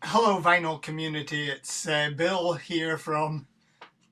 Hello vinyl community, it's Bill here from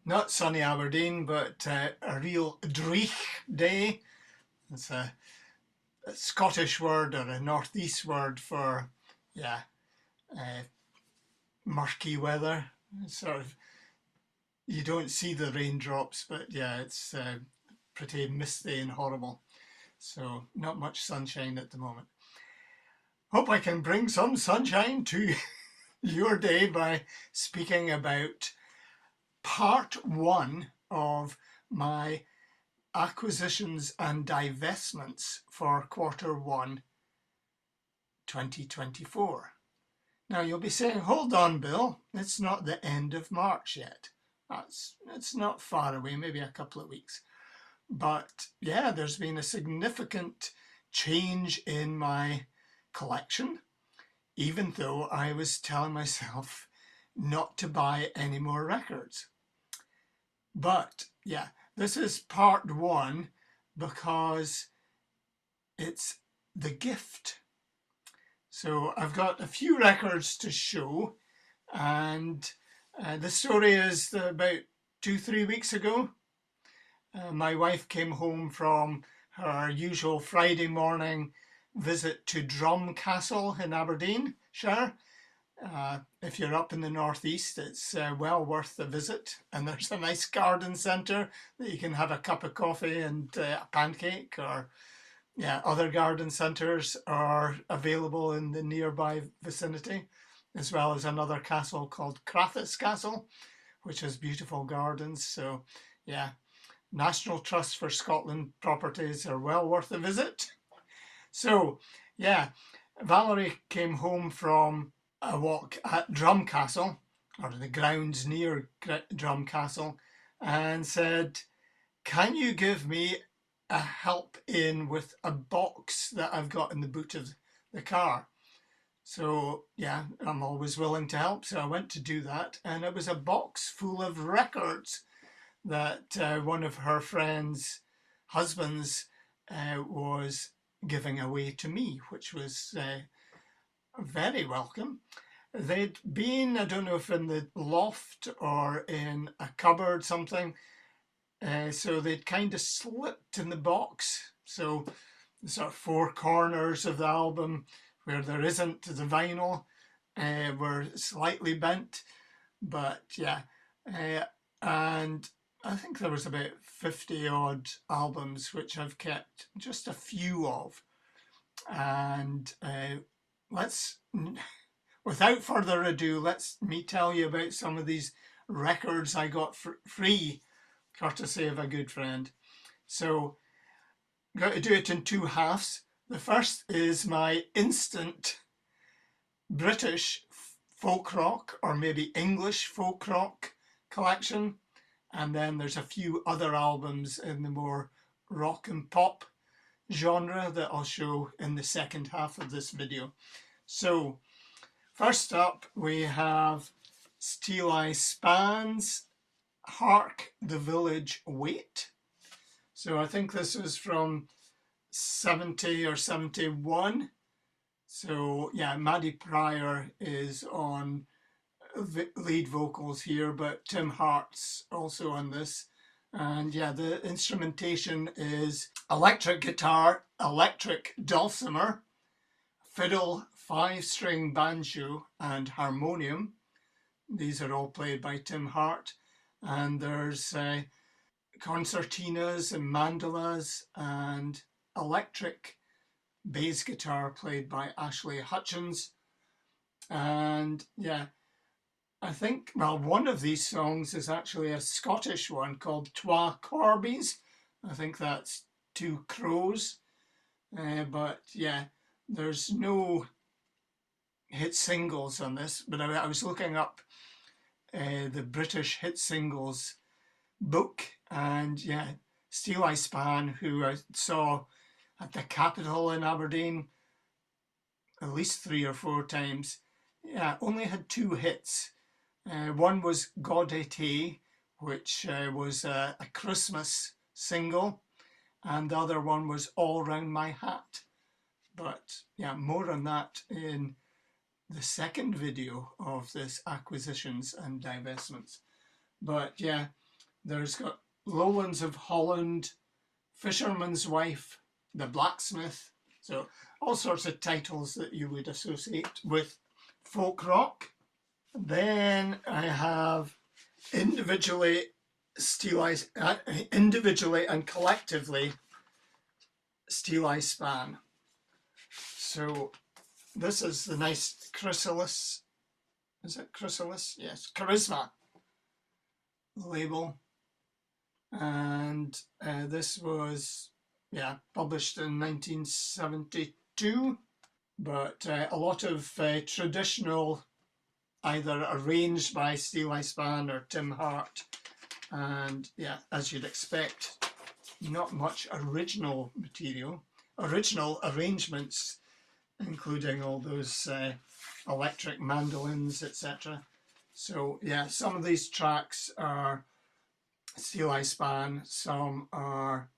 not sunny Aberdeen but a real dreich day. It's a Scottish word or a northeast word for yeah uh, murky weather. Sort of you don't see the raindrops, but yeah, it's pretty misty and horrible. So not much sunshine at the moment. Hope I can bring some sunshine to your day by speaking about part one of my acquisitions and divestments for quarter one 2024. Now you'll be saying, hold on, Bill, it's not the end of March yet. It's not far away, maybe a couple of weeks. But yeah, there's been a significant change in my collection, even though I was telling myself not to buy any more records. But yeah, this is part one because it's the gift. So I've got a few records to show, and the story is about 2, 3 weeks ago. My wife came home from her usual Friday morning visit to Drum Castle in Aberdeenshire. If you're up in the northeast, it's well worth the visit, and there's a nice garden centre that you can have a cup of coffee and a pancake, or yeah, other garden centres are available in the nearby vicinity, as well as another castle called Crathis Castle, which has beautiful gardens. So yeah, National Trust for Scotland properties are well worth a visit. So yeah, Valerie came home from a walk at Drum Castle, or the grounds near Drum Castle, and said, can you give me a help in with a box that I've got in the boot of the car? So yeah, I'm always willing to help. So I went to do that, and it was a box full of records that one of her friends' husbands was giving away to me, which was very welcome. They'd been, I don't know if in the loft or in a cupboard, something. So they'd kind of slipped in the box. So the sort of four corners of the album where there isn't the vinyl were slightly bent. But yeah, and I think there was about 50 odd albums which I've kept just a few of. And let's without further ado, let's me tell you about some of these records I got for free, courtesy of a good friend. So, I'm going to do it in two halves. The first is my instant British folk rock, or maybe English folk rock collection. And then there's a few other albums in the more rock and pop genre that I'll show in the second half of this video. So, first up, we have Steeleye Span's Hark the Village Wait. So I think this was from 70 or 71. So yeah, Maddie Pryor is on lead vocals here, but Tim Hart's also on this. And yeah, the instrumentation is electric guitar, electric dulcimer, fiddle, 5-string banjo, and harmonium. These are all played by Tim Hart. And there's concertinas and mandolas and electric bass guitar played by Ashley Hutchins. And yeah, I think, well, one of these songs is actually a Scottish one called Twa Corbies. I think that's two crows. But yeah, there's no hit singles on this, but I was looking up the British hit singles book, and yeah, Steeleye Span, who I saw at the Capitol in Aberdeen at least 3 or 4 times, yeah, only had two hits. One was Gaudete, which was a Christmas single, and the other one was All Round My Hat. But yeah, more on that in the second video of this acquisitions and divestments. But yeah, there's got Lowlands of Holland, Fisherman's Wife, The Blacksmith. So all sorts of titles that you would associate with folk rock. Then I have individually and collectively Steel Eye Span. So this is the nice Chrysalis. Is it Chrysalis? Yes, Charisma label. And this was, yeah, published in 1972. But a lot of traditional, either arranged by Steel Eye Span or Tim Hart. And yeah, as you'd expect, not much original material, original arrangements, including all those electric mandolins, etc. So yeah, some of these tracks are Steel Eye Span, some are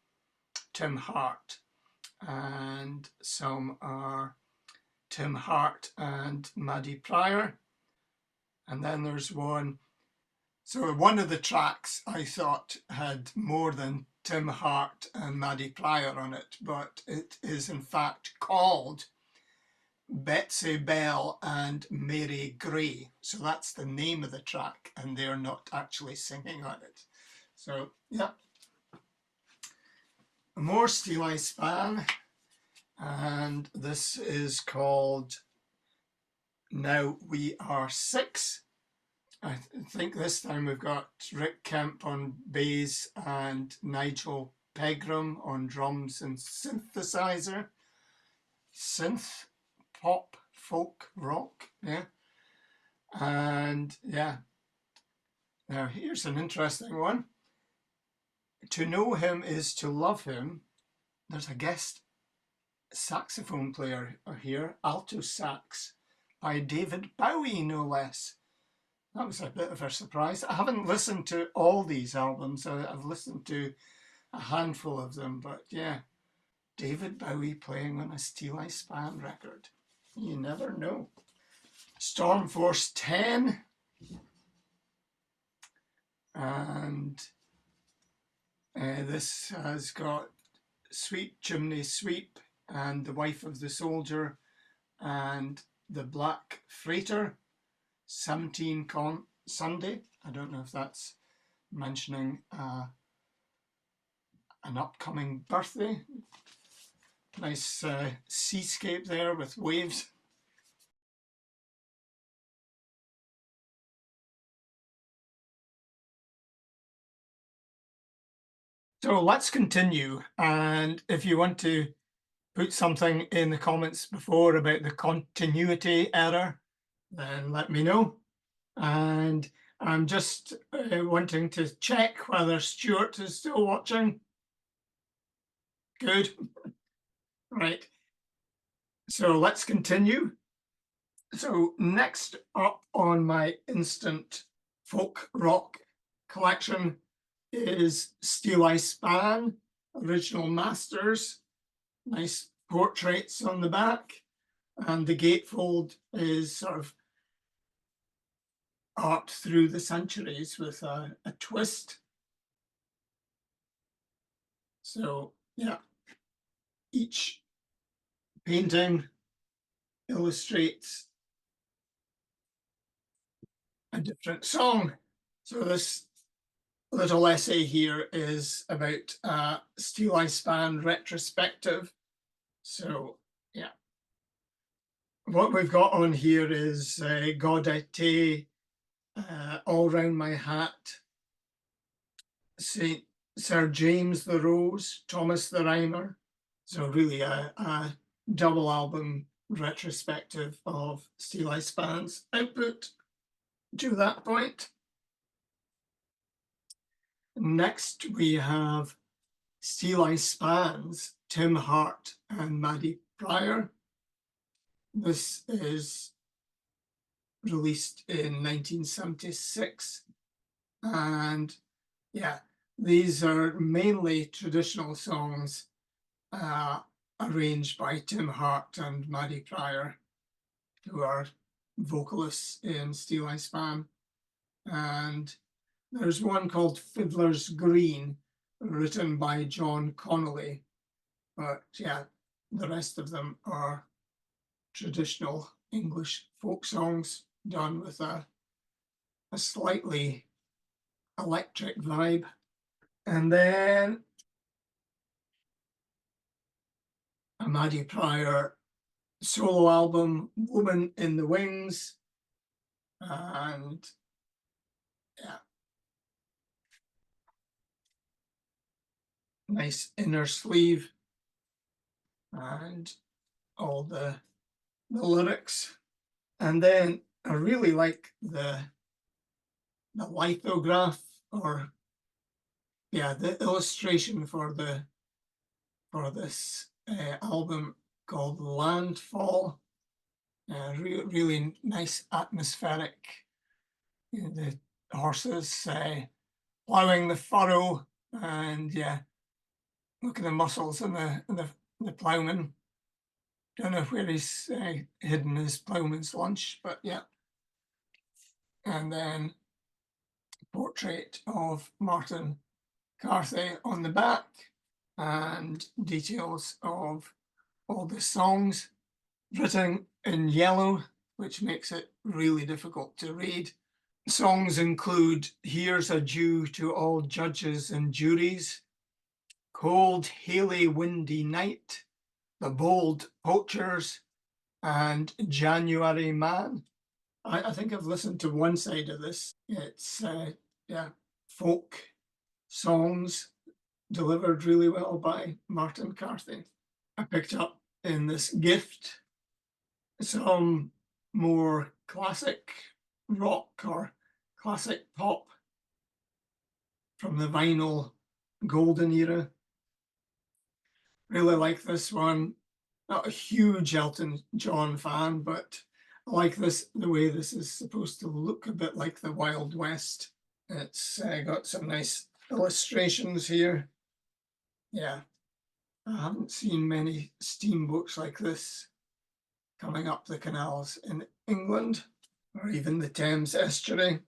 Tim Hart, and some are Tim Hart and Maddie Pryor. And then there's one. So one of the tracks I thought had more than Tim Hart and Maddie Pryor on it, but it is in fact called Betsy Bell and Mary Gray. So that's the name of the track, and they're not actually singing on it. So yeah, more Steel Eye Span, and this is called Now We Are Six. I think this time we've got Rick Kemp on bass and Nigel Pegram on drums and synthesizer. Synth, pop, folk, rock, yeah. And yeah, now here's an interesting one. To know him is to love him. There's a guest saxophone player here, alto sax, by David Bowie, no less. That was a bit of a surprise. I haven't listened to all these albums. I've listened to a handful of them, but yeah, David Bowie playing on a Steel Eye Span record. You never know. Storm Force 10. And this has got Sweet Chimney Sweep and The Wife of the Soldier and The Black Freighter. 17 Sunday. I don't know if that's mentioning an upcoming birthday. Nice seascape there with waves. So let's continue. And if you want to put something in the comments before about the continuity error, then let me know. And I'm just wanting to check whether Stuart is still watching. Good. Right. So let's continue. So next up on my instant folk rock collection is Steel Eye Span, original masters, nice portraits on the back, and the gatefold is sort of art through the centuries with a twist. So yeah, each painting illustrates a different song. So this little essay here is about Steel Eye Span retrospective. So yeah, what we've got on here is Gaudete, All Round My Hat, Saint Sir James the Rose, Thomas the Rhymer. So really a double album retrospective of Steel Eye Span's output to that point. Next we have Steel Eye Span's Tim Hart and Maddie Pryor. This is released in 1976. And yeah, these are mainly traditional songs arranged by Tim Hart and Maddie Pryor, who are vocalists in Steel Eye Span. And there's one called Fiddler's Green, written by John Connolly. But yeah, the rest of them are traditional English folk songs done with a slightly electric vibe. And then a Maddie Pryor solo album, Woman in the Wings. And yeah, nice inner sleeve and all the lyrics. And then I really like the lithograph, or yeah, the illustration for this album called Landfall. Really nice atmospheric. The horses ploughing the furrow, and yeah, look at the muscles in the ploughman. Don't know where he's hidden his ploughman's lunch, but yeah. And then portrait of Martin Carthy on the back, and details of all the songs written in yellow, which makes it really difficult to read. Songs include Here's a Jew to All Judges and Juries, Cold, Haily, Windy Night, The Bold Poachers, and January Man. I think I've listened to one side of this. It's yeah, folk songs delivered really well by Martin Carthy. I picked up in this gift some more classic rock or classic pop from the vinyl golden era. Really like this one. Not a huge Elton John fan, but I like this, the way this is supposed to look a bit like the Wild West. It's got some nice illustrations here. Yeah, I haven't seen many steamboats like this coming up the canals in England, or even the Thames estuary.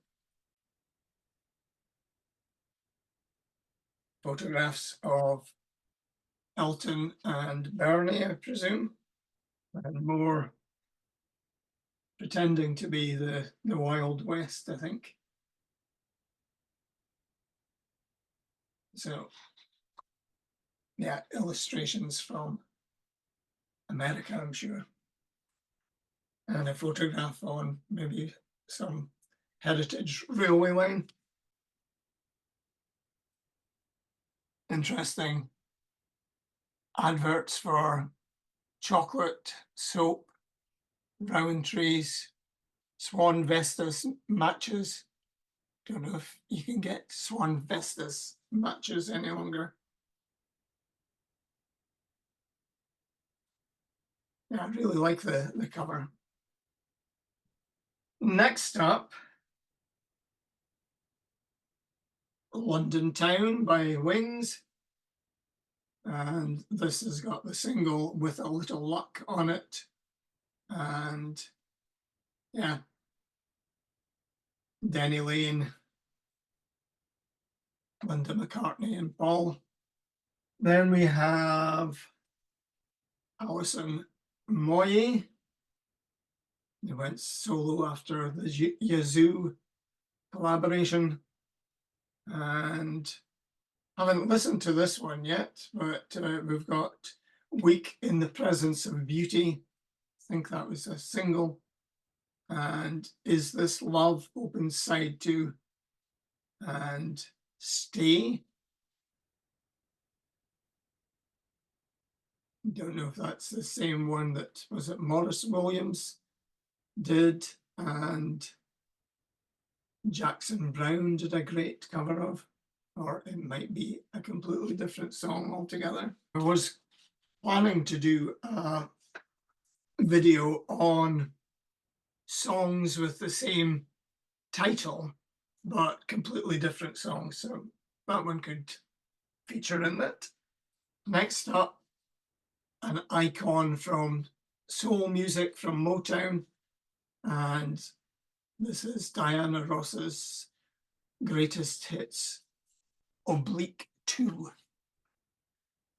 Photographs of Elton and Bernie, I presume, and more pretending to be the Wild West, I think. So yeah, illustrations from America, I'm sure. And a photograph on maybe some heritage railway line. Interesting adverts for chocolate, soap, Rowentree's, Swan Vestas matches. Don't know if you can get Swan Vestas matches any longer. Yeah, I really like the cover. Next up, London Town by Wings. And this has got the single With a Little Luck on it. And yeah, Denny Lane, Linda McCartney and Paul. Then we have Alison Moyet. He went solo after the Yazoo collaboration. And I haven't listened to this one yet, but we've got Weak in the Presence of Beauty. I think that was a single. And Is This Love, open side 2, and Stay. Don't know if that's the same one that was it Morris Williams did, and Jackson Browne did a great cover of, or it might be a completely different song altogether. I was planning to do a video on songs with the same title, but completely different songs, so that one could feature in it. Next up, an icon from soul music from Motown, And this is Diana Ross's greatest hits, Oblique 2.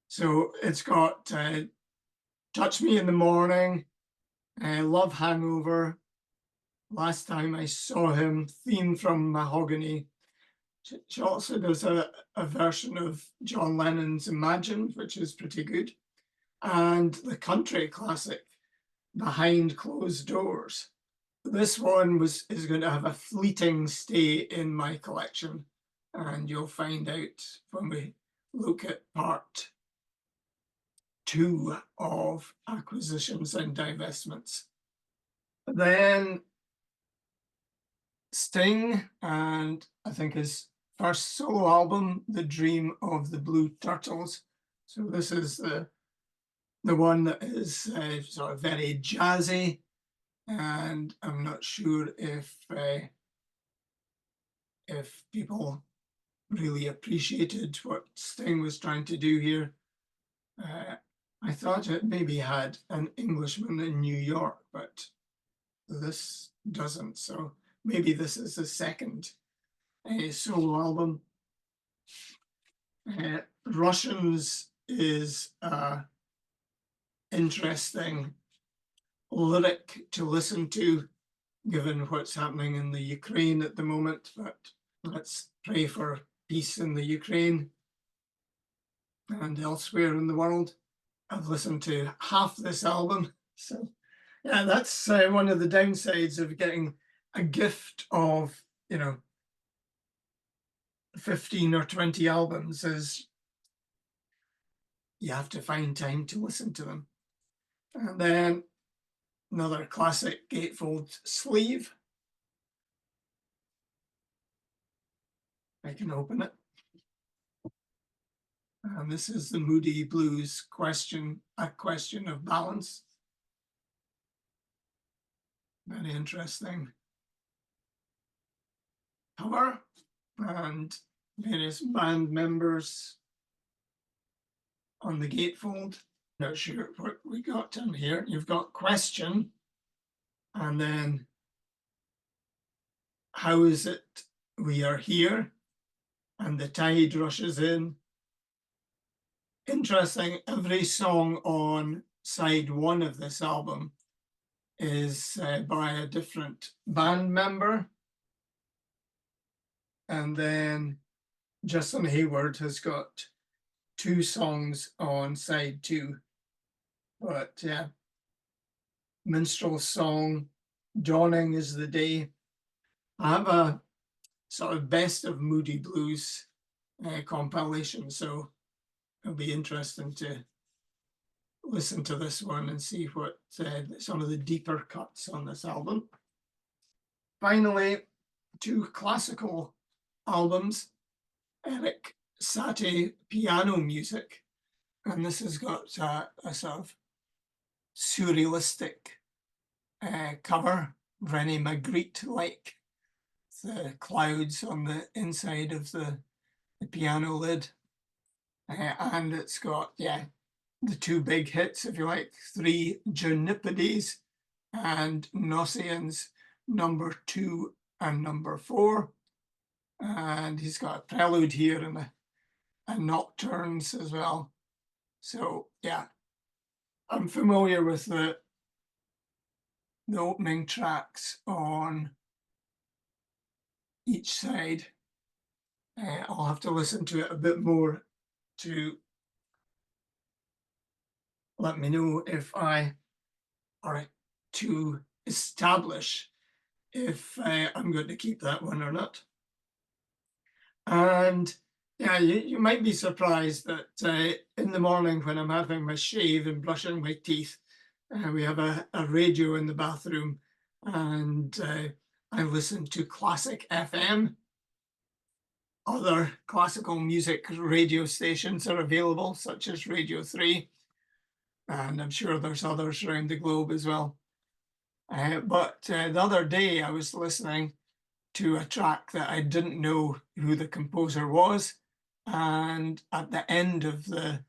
So it's got Touch Me in the Morning, Love Hangover, Last Time I Saw Him, Theme from Mahogany. She also does a version of John Lennon's Imagine, which is pretty good, and the country classic, Behind Closed Doors. This one is going to have a fleeting stay in my collection, and you'll find out when we look at part 2 of acquisitions and divestments. Then Sting, and I think his first solo album, The Dream of the Blue Turtles. So this is the one that is sort of very jazzy, and I'm not sure if people really appreciated what Sting was trying to do here. I thought it maybe had an Englishman in New York, but this doesn't. So maybe this is the second solo album. Russians is interesting lyric to listen to, given what's happening in the Ukraine at the moment. But let's pray for peace in the Ukraine and elsewhere in the world. I've listened to half this album, so yeah, that's one of the downsides of getting a gift of 15 or 20 albums, is you have to find time to listen to them. And then another classic gatefold sleeve. I can open it. And this is the Moody Blues question, A Question of Balance. Very interesting cover, and various band members on the gatefold. Not sure what we got in here. You've got question, and then how is it we are here, and the tide rushes in. Interesting, every song on side 1 of this album is by a different band member. And then Justin Hayward has got 2 songs on side 2. But yeah, Minstrel Song, Dawning is the Day. I have a sort of best of Moody Blues compilation, so it'll be interesting to listen to this one and see what some of the deeper cuts on this album. Finally, 2 classical albums, Eric Satie piano music, and this has got a sort of surrealistic cover, René Magritte like, the clouds on the inside of the piano lid, and it's got the 2 big hits, if you like, 3 Junipides and Gnossians number 2 and number 4. And he's got a prelude here and a nocturnes as well. So yeah, I'm familiar with the opening tracks on each side. I'll have to listen to it a bit more to let me know if or to establish if I'm going to keep that one or not. And yeah, you might be surprised that in the morning when I'm having my shave and brushing my teeth, we have a radio in the bathroom, and I listen to Classic FM. Other classical music radio stations are available, such as Radio 3, and I'm sure there's others around the globe as well. But the other day I was listening to a track that I didn't know who the composer was, and at the end of the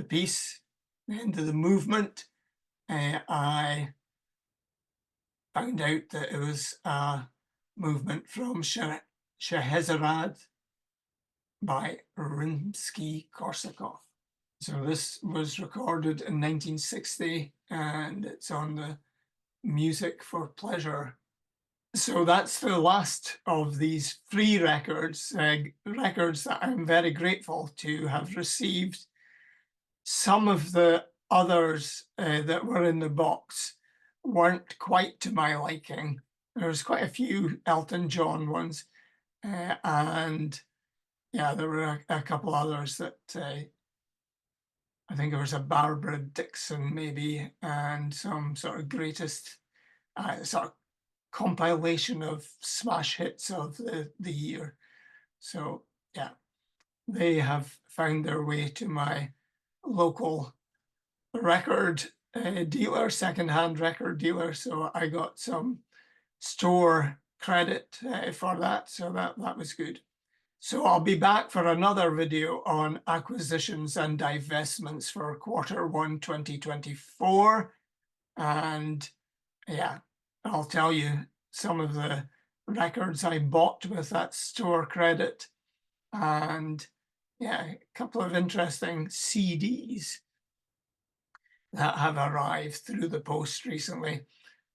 piece, the end of the movement, I found out that it was a movement from Scheherazade by Rimsky-Korsakov. So this was recorded in 1960 and it's on the Music for Pleasure. So that's the last of these free records, records that I'm very grateful to have received. Some of the others that were in the box weren't quite to my liking. There was quite a few Elton John ones, and yeah, there were a couple others that I think there was a Barbara Dixon maybe, and some sort of greatest sort of compilation of smash hits of the year. So yeah, they have found their way to my local record dealer, secondhand record dealer. So I got some store credit for that. So that was good. So I'll be back for another video on acquisitions and divestments for Q1 2024. And yeah, I'll tell you some of the records I bought with that store credit. And yeah, a couple of interesting CDs that have arrived through the post recently.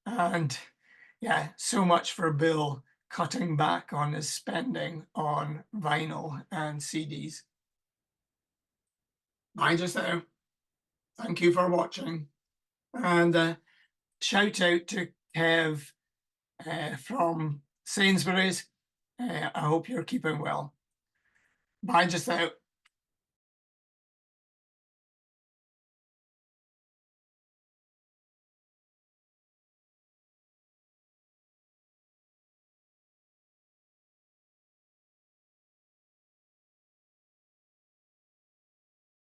And yeah, so much for Bill cutting back on his spending on vinyl and CDs. Bye just now. Thank you for watching. And shout out to Kev from Sainsbury's. I hope you're keeping well. Bye just now.